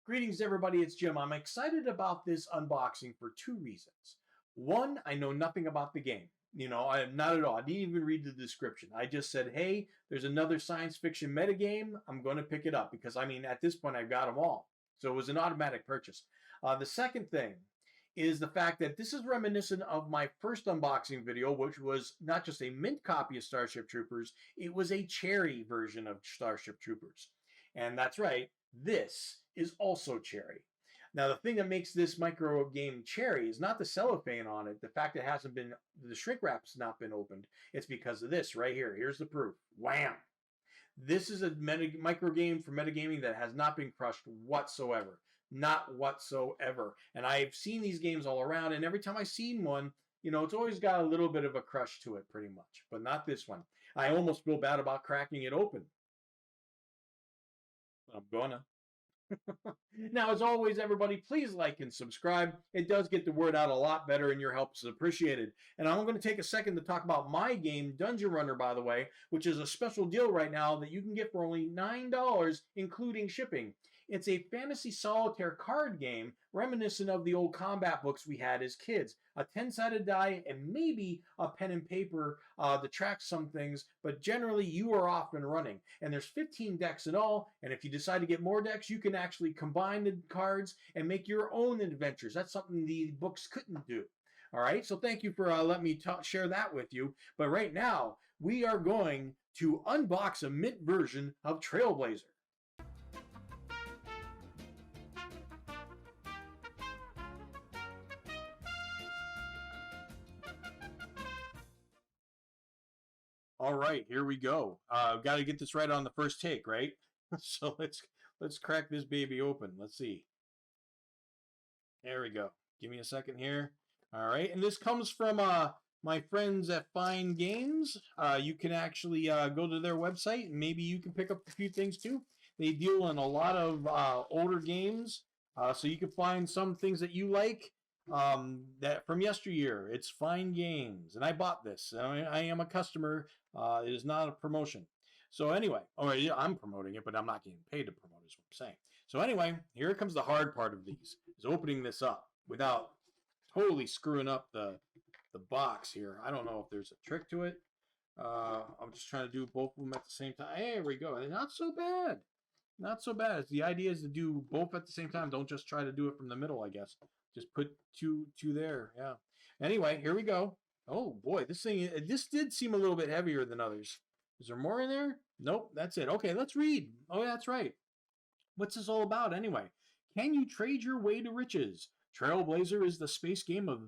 Greetings, everybody. It's Jim. I'm excited about this unboxing for two reasons. One, I know nothing about the game. I not at all. I didn't even read the description. I just said, hey, there's another science fiction metagame. I'm going to pick it up because, at this point, I've got them all. So it was an automatic purchase. The second thing is the fact that this is reminiscent of my first unboxing video, which was not just a mint copy of Starship Troopers, it was a cherry version of Starship Troopers. And that's right, this is also cherry. Now, the thing that makes this micro game cherry is not the cellophane on it, the fact that it hasn't been, the shrink wrap's not been opened. It's because of this right here. Here's the proof. Wham! This is a micro game for metagaming that has not been crushed whatsoever. Not whatsoever. And I've seen these games all around, and every time I've seen one, it's always got a little bit of a crush to it, pretty much. But not this one. I almost feel bad about cracking it open. I'm gonna. Now, as always, everybody, please like and subscribe. It does get the word out a lot better, and your help is appreciated. And I'm going to take a second to talk about my game, Dungeon Runner, by the way, which is a special deal right now that you can get for only $9, including shipping. It's a fantasy solitaire card game reminiscent of the old combat books we had as kids. A 10-sided die and maybe a pen and paper to track some things, but generally you are off and running. And there's 15 decks in all, and if you decide to get more decks, you can actually combine the cards and make your own adventures. That's something the books couldn't do. All right, so thank you for letting me share that with you. But right now, we are going to unbox a mint version of Trailblazer. All right, here we go. Got to get this right on the first take, right? So let's crack this baby open. Let's see. There we go. Give me a second here. All right, and this comes from my friends at Fine Games. You can actually go to their website, and maybe you can pick up a few things too. They deal in a lot of older games, so you can find some things that you like that from yesteryear. It's Fine Games, and I bought this. I am a customer. It is not a promotion. So anyway, yeah, I'm promoting it, but I'm not getting paid to promote it, is what I'm saying. So anyway, here comes the hard part of these, is opening this up without totally screwing up the box here. I don't know if there's a trick to it. I'm just trying to do both of them at the same time. There we go. Not so bad. Not so bad. The idea is to do both at the same time. Don't just try to do it from the middle, I guess. Just put two there. Yeah. Anyway, here we go. Oh boy, this did seem a little bit heavier than others. Is there more in there? Nope, that's it. Okay, let's read. Oh, that's right. What's this all about anyway? Can you trade your way to riches? Trailblazer is the space game of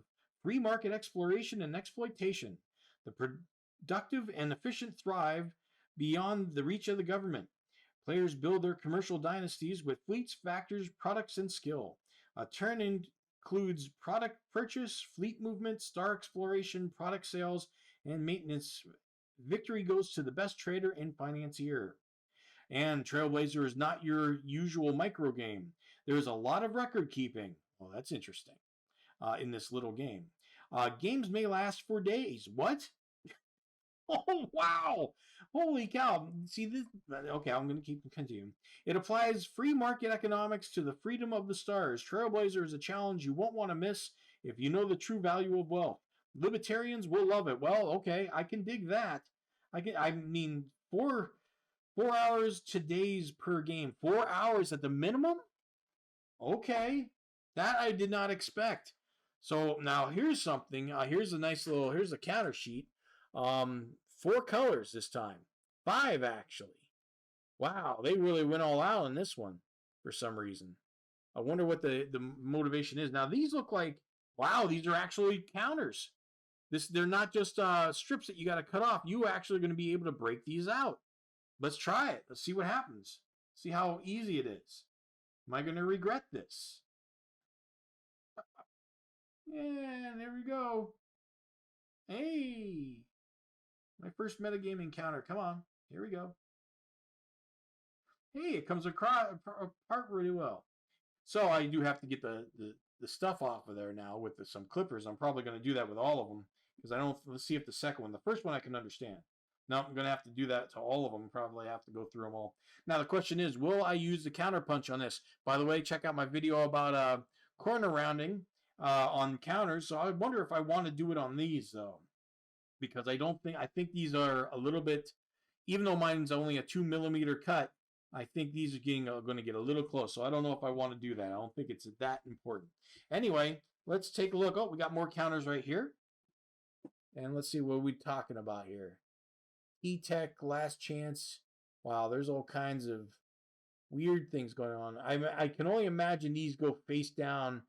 free market exploration and exploitation. The productive and efficient thrive beyond the reach of the government. Players build their commercial dynasties with fleets, factors, products, and skill. A turn includes product purchase, fleet movement, star exploration, product sales, and maintenance. Victory goes to the best trader and financier. And Trailblazer is not your usual micro game. There is a lot of record keeping. Well, that's interesting. In this little game. Games may last for days. What? Oh, wow. Holy cow. See this? Okay, I'm going to keep continuing. It applies free market economics to the freedom of the stars. Trailblazer is a challenge you won't want to miss if you know the true value of wealth. Libertarians will love it. Well, okay, I can dig that. I mean, 4 hours to days per game. 4 hours at the minimum? Okay. That I did not expect. So now here's something. Here's a counter sheet. 4 colors this time. 5 actually. Wow, they really went all out on this one for some reason. I wonder what the motivation is. Now these look like, wow, these are actually counters. They're not just strips that you got to cut off. You are actually going to be able to break these out. Let's try it. Let's see what happens. See how easy it is. Am I going to regret this? Yeah, there we go. Hey, my first metagame encounter. Come on, here we go. Hey, it comes apart really well. So I do have to get the stuff off of there now with some clippers. I'm probably going to do that with all of them because I don't. Let's see if the second one, the first one, I can understand. No, I'm going to have to do that to all of them. Probably have to go through them all. Now, the question is, will I use the counterpunch on this? By the way, check out my video about corner rounding on counters. So I wonder if I want to do it on these, though. Because I think these are a little bit, even though mine's only a 2 millimeter cut, I think these are going to get a little close. So I don't know if I want to do that. I don't think it's that important. Anyway, let's take a look. Oh, we got more counters right here. And let's see what we're talking about here. E-Tech, Last Chance. Wow, there's all kinds of weird things going on. I can only imagine these go face down.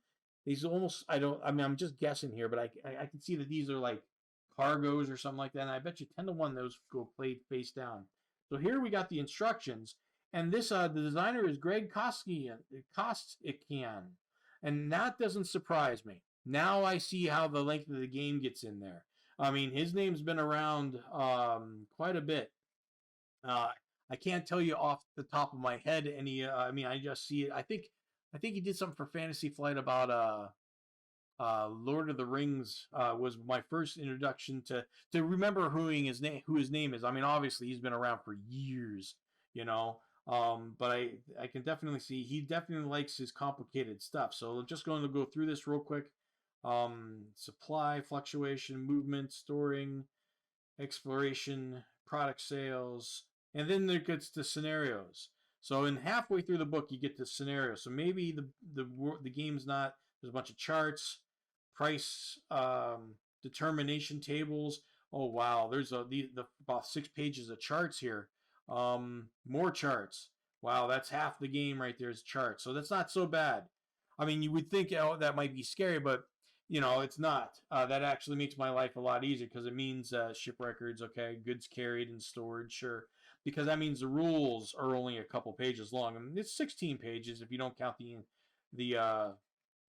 These almost, I'm just guessing here, but I can see that these are like cargos or something like that. And I bet you 10-1 those go played face down. So here we got the instructions. And this, the designer is Greg Kostikian. And that doesn't surprise me. Now I see how the length of the game gets in there. I mean, his name's been around quite a bit. I can't tell you off the top of my head any. I mean, I just see it. I think he did something for Fantasy Flight about Lord of the Rings. Was my first introduction to remember who his name is. I mean, obviously he's been around for years, you know. But I can definitely see he definitely likes his complicated stuff. So I'm just going to go through this real quick. Supply, fluctuation, movement, storing, exploration, product sales, and then there gets to scenarios. So in halfway through the book, you get to scenarios. So maybe the game's not. There's a bunch of charts, price, determination tables. Oh wow, there's about 6 pages of charts here. More charts. Wow, that's half the game right there is charts. So that's not so bad. I mean, you would think, oh, that might be scary, but you know, it's not. That actually makes my life a lot easier because it means ship records, okay, goods carried and stored, sure. Because that means the rules are only a couple pages long. I mean, it's 16 pages if you don't count the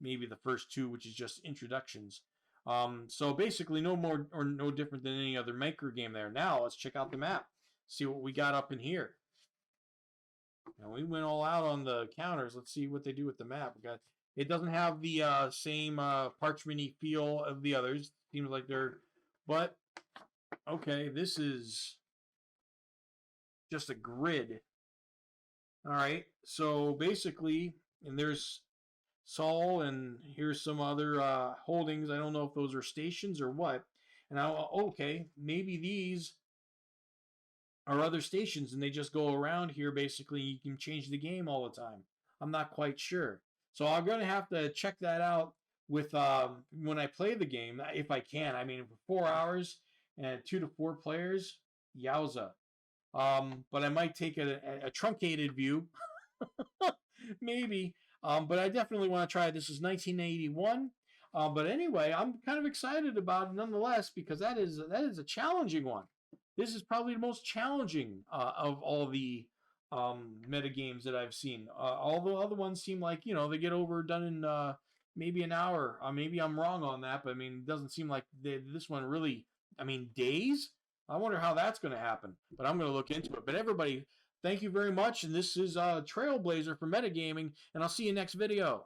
maybe the first 2, which is just introductions. So basically, no more or no different than any other maker game there. Now let's check out the map, see what we got up in here. Now we went all out on the counters. Let's see what they do with the map. We got. It doesn't have the same parchment-y feel of the others. Seems like they're, but okay, this is just a grid. All right, so basically, and there's Saul, and here's some other holdings. I don't know if those are stations or what. And okay, maybe these are other stations, and they just go around here. Basically, you can change the game all the time. I'm not quite sure. So I'm going to have to check that out with when I play the game, if I can. I mean, for 4 hours and 2 to 4 players, yowza. But I might take a truncated view, maybe. But I definitely want to try it. This is 1981. But anyway, I'm kind of excited about it nonetheless because that is a challenging one. This is probably the most challenging of all the meta games that I've seen. All the other ones seem like, you know, they get overdone in maybe an hour. Maybe I'm wrong on that, but I mean, it doesn't seem like this one really, I mean, days? I wonder how that's going to happen, but I'm going to look into it. But everybody, thank you very much, and this is Trailblazer for Metagaming, and I'll see you next video.